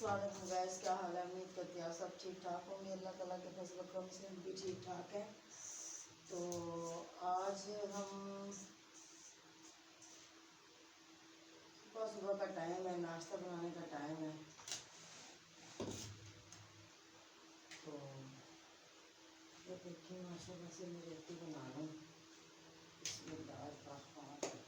स्वागत है गैस। क्या हाल है? उम्मीद करती है आप सब ठीक ठाक होंगे। अल्लाह ताला के फजल करम से हम भी ठीक ठाक हैं। तो आज हम सुबह सुबह का टाइम है, नाश्ता बनाने का टाइम है। तो ये देखिए माशाल्लाह से मैं रोटी बना लूँ। इसमें दाल का पाँच हैं।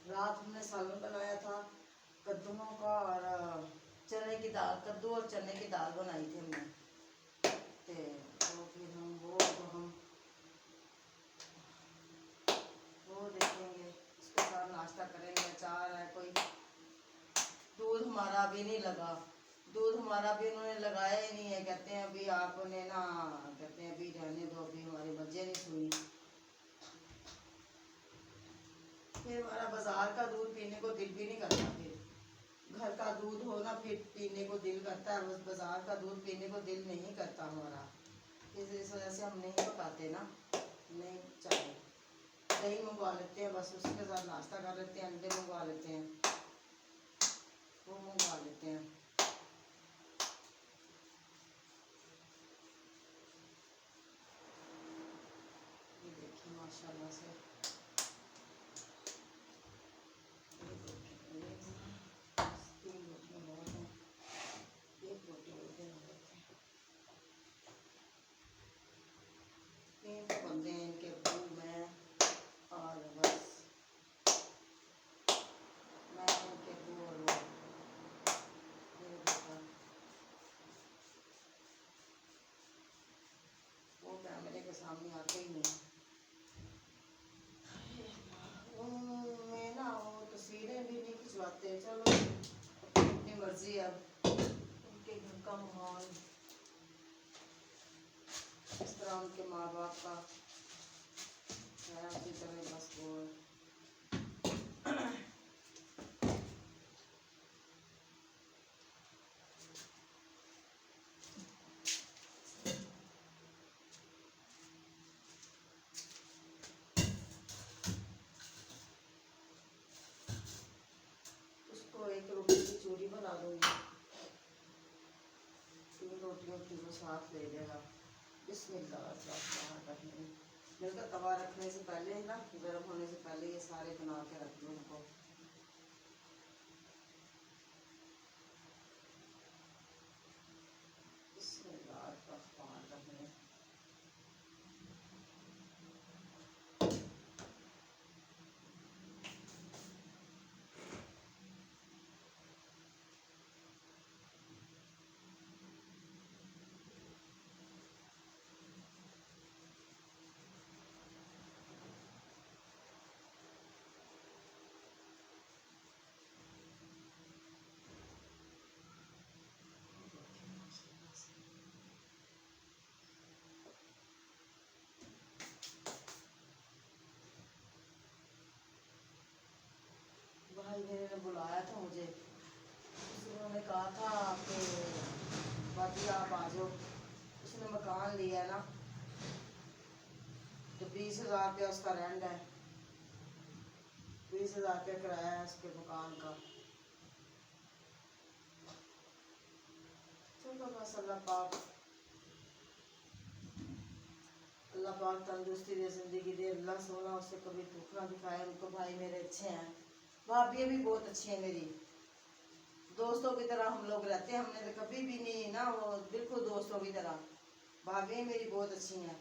रात हमने सालन बनाया था कद्दूओं का और चने की दाल, कद्दू और चने की दाल बनाई थी हमने। तो फिर हम वो देखेंगे, उसके साथ नाश्ता करेंगे। अचार है, कोई दूध हमारा अभी नहीं लगा, दूध हमारा भी उन्होंने लगाया ही नहीं है। कहते हैं अभी आपने ना, कहते हैं अभी रहने दो, अभी हमारी मर्जी नहीं सुनी। फिर हमारा बाजार का दूध पीने को दिल भी नहीं करता। फिर घर का दूध हो ना फिर पीने को दिल करता है, बस बाजार का दूध पीने को दिल नहीं करता हमारा। इस वजह से हम नहीं पकाते ना, नहीं चाहिए। दही मंगवा लेते हैं, बस उसके साथ नाश्ता कर लेते हैं। अंडे मंगवा लेते हैं, वो मंगवा लेते हैं। ये देखिए माशाल्लाह से तीन रोटियाँ बहुत हैं, एक रोटी और बना लेते हैं। तीन तो बंदे हैं, इनके अब्बू मैं और बस मैं, इनके अब्बू और मेरे बेटा। वो कैमरे के सामने आते ही नहीं। मैं ना वो तस्वीरें भी नहीं खिंचवाते। चलो अपनी मर्जी है। अब उनके घर का माहौल इस तरह, उनके माँ बाप का है, उसी तरह बस वो उसको एक रोटी की चूरी बना दूंगी, तीन रोटियों की वो साथ ले लेगा। बिस्मिल्लाह मिलकर तवा रखने से पहले ही ना, गर्म होने से पहले ये सारे बना के रख दूँ उनको। भाई मेरे ने बुलाया था मुझे, उन्होंने कहा था कि बाकी आप आ जाओ। उसने मकान लिया है ना, तो 20,000 रुपया उसका रेंट है, 20,000 रुपया किराया है उसके मकान का। चलो बस अल्लाह पाक तंदुरुस्ती दे, जिंदगी दे। अल्लाह सोना उससे कभी दुख ना दिखाए उनको। भाई मेरे अच्छे हैं, भाभी भी बहुत अच्छी है मेरी, दोस्तों की तरह हम लोग रहते हैं। हमने तो कभी भी नहीं ना, वो बिल्कुल दोस्तों की तरह। भाभी मेरी बहुत अच्छी हैं,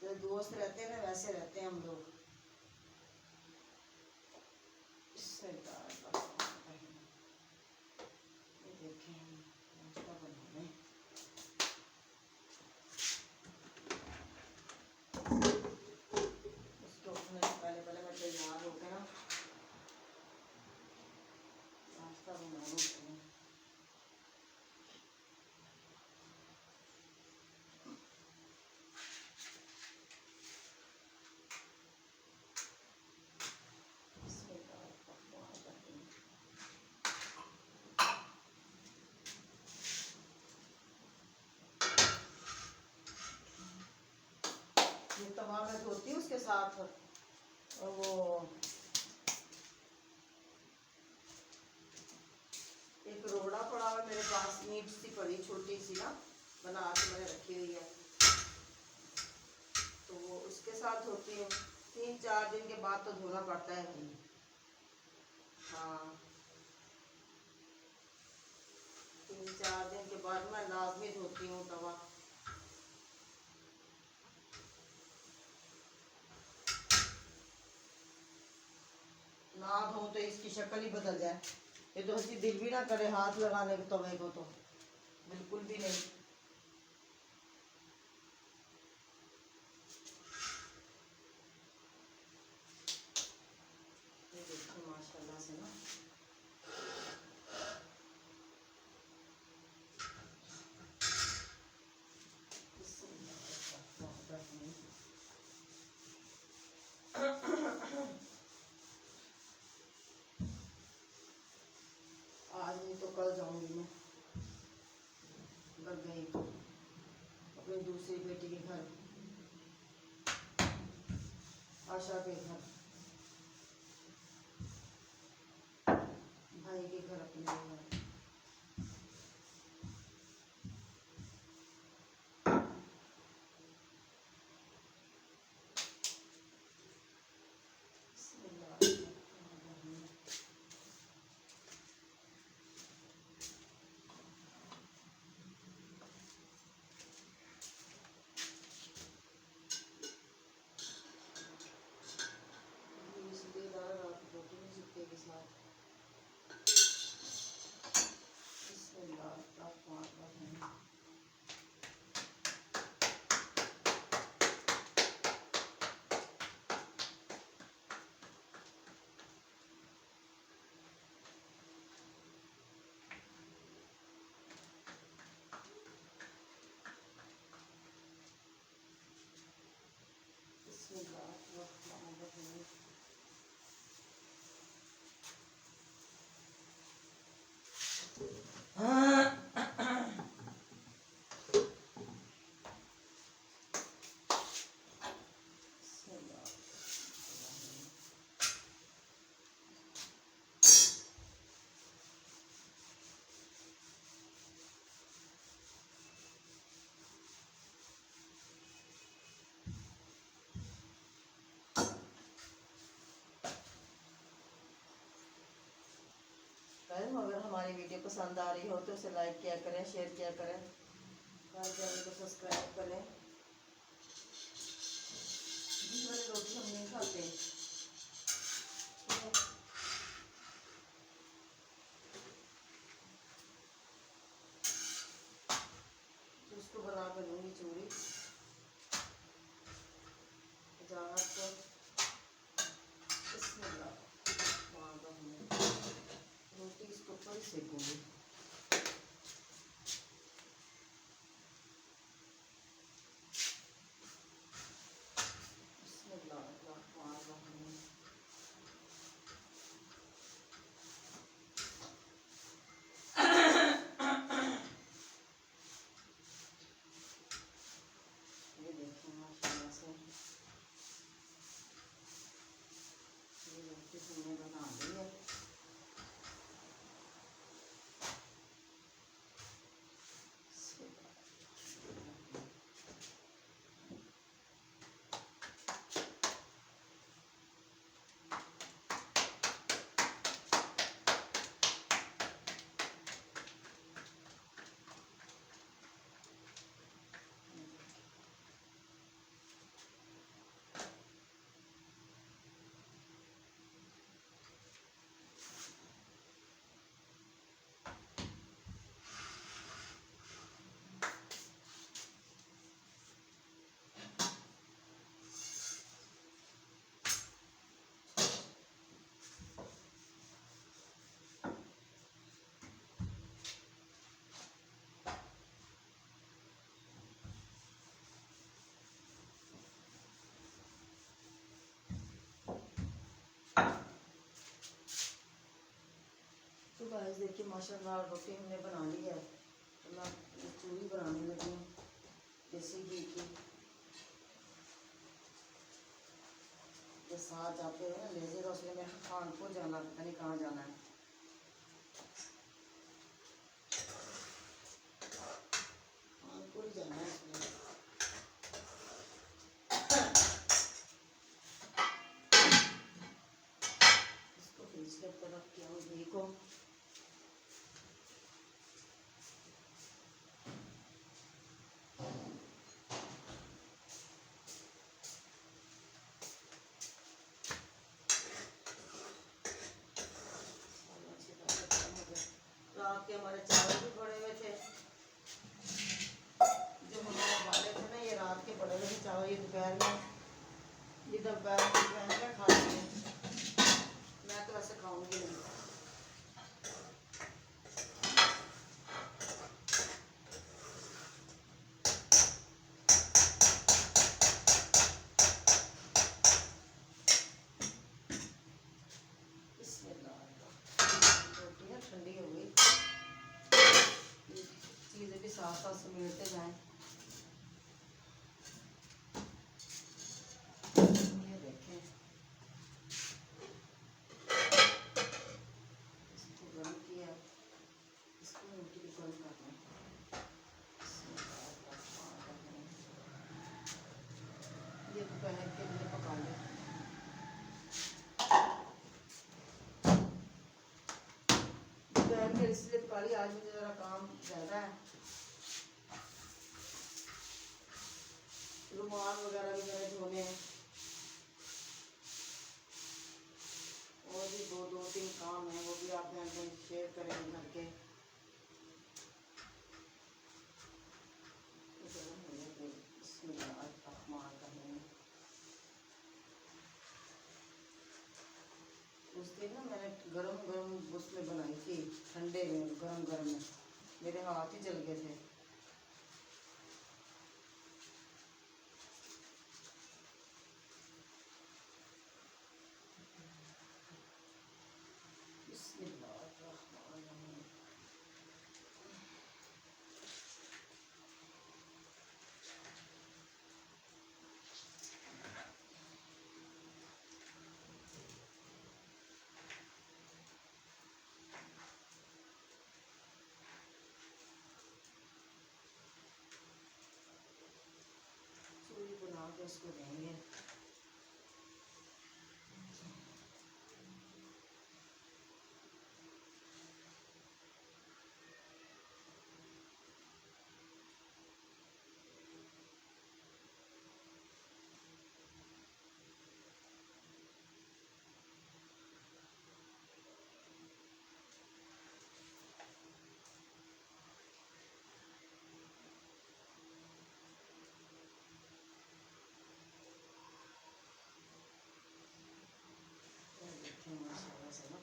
जो दोस्त रहते हैं ना वैसे रहते हैं हम लोग। इससे देखें नाश्ता बनाने, उसको उठने से पहले मैं तैयार होकर ना नाश्ता बना लूँ। तवा में धोती हूँ, उसके साथ वो एक रोड़ा पड़ा हुआ मेरे पास, नीट सी पड़ी छोटी सी ना, बना के मैंने रखी हुई है, तो वो उसके साथ धोती हूँ। 3-4 दिन के बाद तो धोना पड़ता है भाई। हाँ, 3-4 दिन के बाद मैं लाजमी धोती हूँ तवा। ना धो तो इसकी शक्ल ही बदल जाए। ये तो हंसी दिल भी ना करे हाथ लगाने को तवे को, तो बिल्कुल भी नहीं। ये देखो माशाल्लाह से ना, आज नहीं तो कल जाऊंगी मैं, घर गई तो अपनी दूसरी बेटी के घर, आशा के घर, भाई के घर, अपने घर। अगर हमारी वीडियो पसंद आ रही हो तो उसे लाइक किया करें, शेयर किया करें, चैनल को सब्सक्राइब करें। घी वाली रोटी हम नहीं खाते। तो उसको बना कर लूँगी चूड़ी जहाँ को रोटी इसके ऊपर सेकूँगी। तो गाइस देखिए माशाल्लाह रोटी हमने बना ली है। तो मैं चूड़ी बनाने लगी हूँ देसी घी की। के साथ जाते हुए ले जाएगा, उसने मेरे कानपुर जाना, पता नहीं कहाँ जाना है। कानपुर जाना है उसने। इसको फ्रिज के ऊपर रख के आओ देखो। रात के हमारे चावल भी पड़े हुए थे, जो हमारे वाले थे ना, ये रात के पड़े हुए थे चावल, ये दोपहर में, ये दोपहर में खा लेंगे। मैं तो वैसे खाऊंगी नहीं। रोटी ना ठंडी हो गई, चीज़ें भी साथ साथ समेटते जाएं। ये देखें, इसको गर्म किया, इसको रोटी को गर्म करना है। ये दोपहर के लिए पका लें। दोपहर के इसलिए पका लिया, आज मुझे ज़रा काम ज़्यादा है। रुमाल वगैरह भी मैंने धोने हैं, और भी दो तीन काम हैं, वो भी आप मैं शेयर करेंगे करके। उस दिन ना मैंने गरम गरम उसमें बनाई थी, ठंडे में गरम गरम में, मेरे हाथ ही जल गए थे। चूड़ी बना के उसको देंगे। माशाल्लाह से ना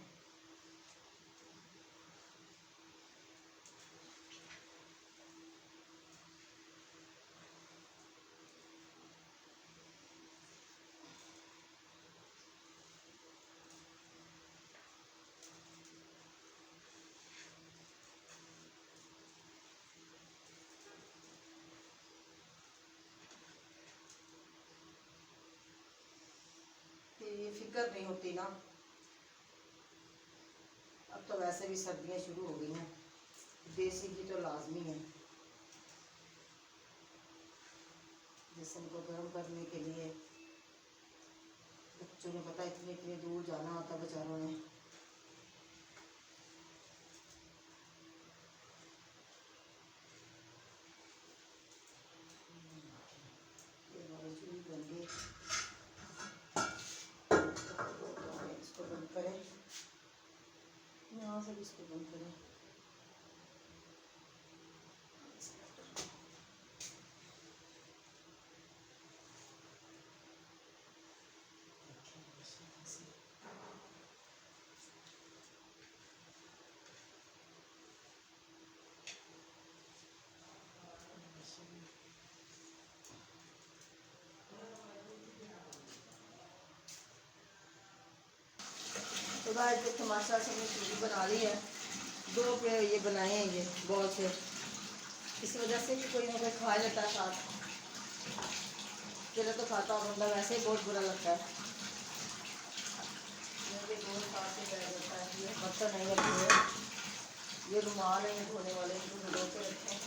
ये फिक्र नहीं होती ना। अब तो वैसे भी सर्दियाँ शुरू हो गई हैं, देसी घी तो लाजमी है जिसम को गर्म करने के लिए। बच्चों ने पता इतनी इतनी दूर जाना होता बेचारों ने। ये हमारी चूड़ी बन गई, इसको बंद करें, यहाँ से भी इसको बंद करें। तो गाइस देखो माशाल्लाह से हमने चूड़ी बना ली है। 2 पे ये बनाए हैं, ये बॉल से, इस वजह से कि कोई ना कोई खा लेता है साथ। अकेला तो खाता हो बंदा, वैसे ही बहुत बुरा लगता है। के दो साथ से बैठ जाता है। ये बर्तन नहीं रखे हुए, ये रुमाल है, ये धोने वाले, इनको धो के रखें।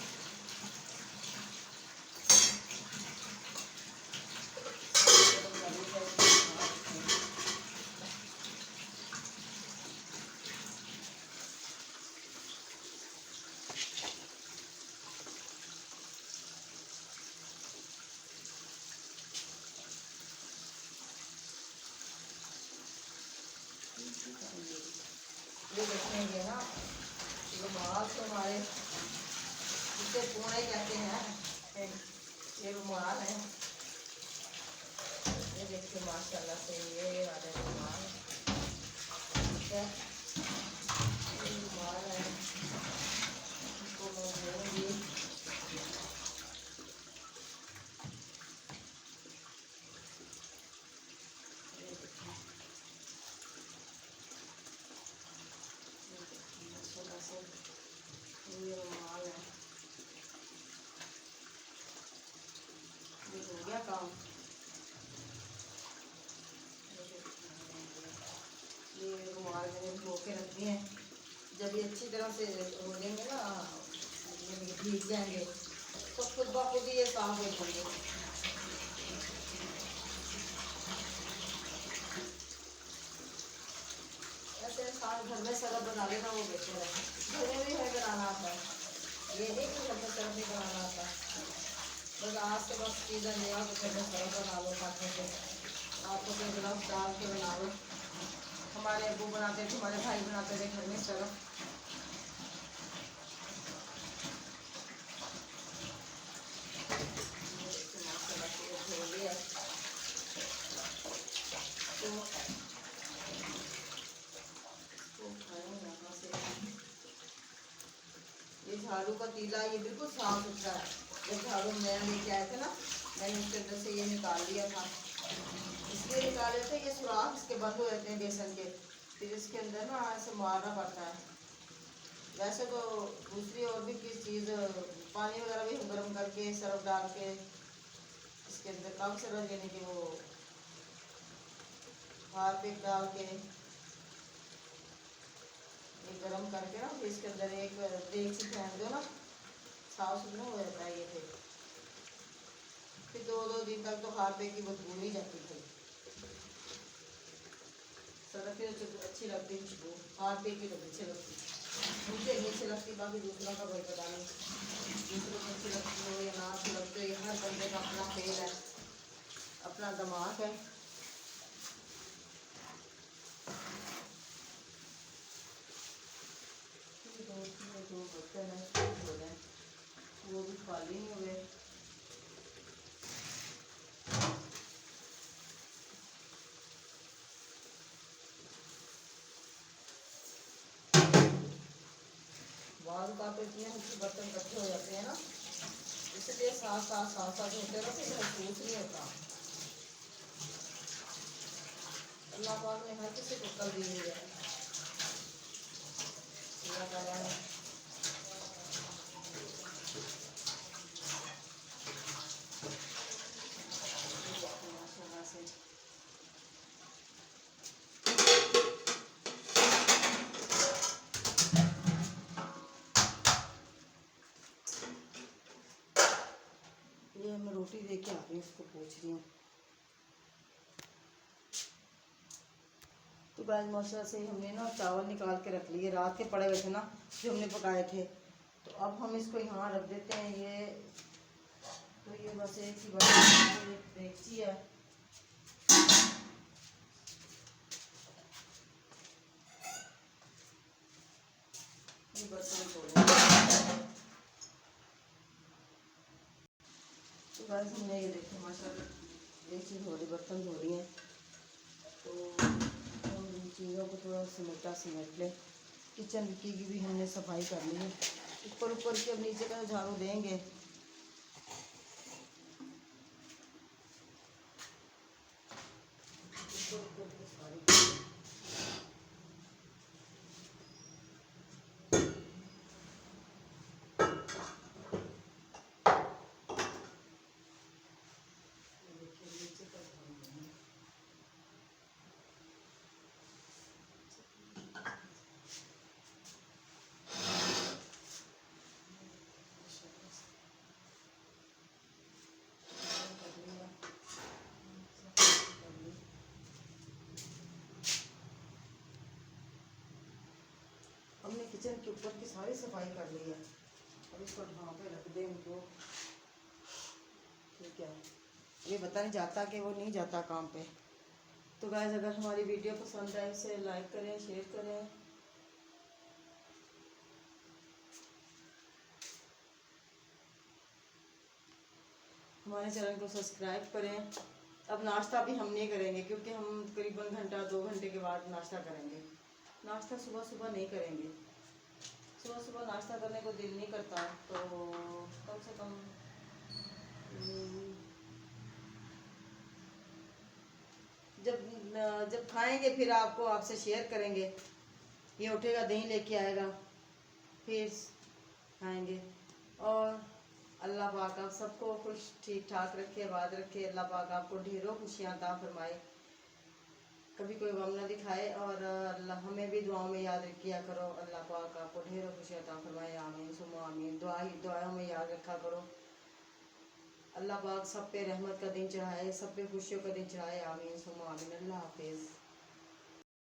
ये देखेंगे ना, रुमाल तो हमारे जिसे पूणे कहते हैं, ये रुमाल है। ये देखिए माशाल्लाह से ये वाले रुमाल, ठीक है, ये रुमाल है, इसको मैं धोऊंगी। ये रुमाल है, ये हो गया काम। ये रुमाल मैंने धो के रख दिए हैं। जब ये अच्छी तरह से हो जाएंगे ना, ये भीग जाएंगे, तो खुद ब खुद ही ये साफ हो जाएंगे। ऐसे साफ घर में सरफ बना लेना वो बेहतर है। घर में भी है बनाना आता है, ये नहीं कि घर में सरफ नहीं बनाना आता। बस आज से बस सीजन ले आओ तो घर में सरफ बना लो, खाते से आपको तो ग्लव्स डाल के बना लो। हमारे अबू बनाते थे, हमारे भाई बनाते थे घर में सरफ। ये झाड़ू का तीला ये बिल्कुल साफ सुथरा है। जब झाड़ू मैं लेके आए थे ना, मैंने उसके अंदर से ये निकाल दिया था। इसलिए निकाले थे, ये सुराख इसके बंद हो जाते हैं बेसन के, फिर इसके अंदर ना ऐसे मारना पड़ता है। वैसे तो दूसरी और भी किस चीज़, पानी वगैरह भी गर्म करके सरफ डाल के इसके अंदर कम सरफ, यानी कि वो हार्पिक डाल के ये गरम करके ना, फिर इसके अंदर एक देसी फेंक दो ना, साफ सुथरा हो जाता है ये। फिर 2-2 दिन तक तो हार्पिक की बदबू नहीं जाती थी। सरफ की तो अच्छी लगती है खुशबू, हार्पिक की तो अच्छी लगती, मुझे नहीं अच्छी लगती। बाकी दूसरों का कोई पता नहीं, दूसरों को अच्छी लगती हो या ना अच्छी लगती हो, ये हर बंदे का अपना खेल है, अपना दिमाग है। दो बर्तन है, वो भी खाली नहीं हुए। बाद का तो इतने बर्तन इकट्ठे हो जाते हैं ना, इसलिए साथ साथ होते हैं, फिर महसूस नहीं होता। अल्लाह पाक ने हर किसी को कल दी हुई है, अल्लाह ताला ने। ये मैं रोटी दे के आ रही हूँ, उसको पूछ रही हूँ। तो गाइस माशाल्लाह से हमने ना चावल निकाल के रख लिए, रात के पड़े हुए थे ना जो हमने पकाए थे। तो अब हम इसको यहाँ रख देते हैं। ये तो ये बस एक ही बर्तन, डेगची है, ये बर्तन छोड़ेंगे। तो गाइस हमने ये देखे माशाल्लाह एक चीज़ हो रही, बर्तन धो रही हैं। तो हम इन चीज़ों को थोड़ा समेट लें। किचन की भी हमने सफाई कर ली है, ऊपर की अब नीचे का झाड़ू देंगे। किचन के ऊपर की सारी सफाई कर ली है। अब इसको ढाँ पे रख दें इनको, ठीक है। ये पता नहीं जाता कि वो नहीं जाता काम पे। तो गाइस अगर हमारी वीडियो पसंद आए इसे लाइक करें, शेयर करें, हमारे चैनल को सब्सक्राइब करें। अब नाश्ता भी हम नहीं करेंगे क्योंकि हम करीबन घंटा 2 घंटे के बाद नाश्ता करेंगे। नाश्ता सुबह सुबह नहीं करेंगे, सुबह सुबह नाश्ता करने को दिल नहीं करता। तो कम से कम जब जब खाएंगे फिर आपसे शेयर करेंगे। ये उठेगा दही लेके आएगा, फिर खाएंगे। और अल्लाह पाक आप सबको खुश ठीक ठाक रखे, आबाद रखे। अल्लाह पाक आपको ढेरों खुशियाँ अता फरमाए, कभी कोई गम ना दिखाए। और अल्लाह हमें भी दुआओं में याद किया करो। अल्लाह पाक आपको ढेरों खुशियाँ अता फरमाए। आमीन सुम्मा आमीन। दुआओं में याद रखा करो। अल्लाह पाक सब पे रहमत का दिन चढ़ाए, सब पे खुशियों का दिन चढ़ाए। आमीन सुम्मा आमीन। अल्लाह हाफिज़।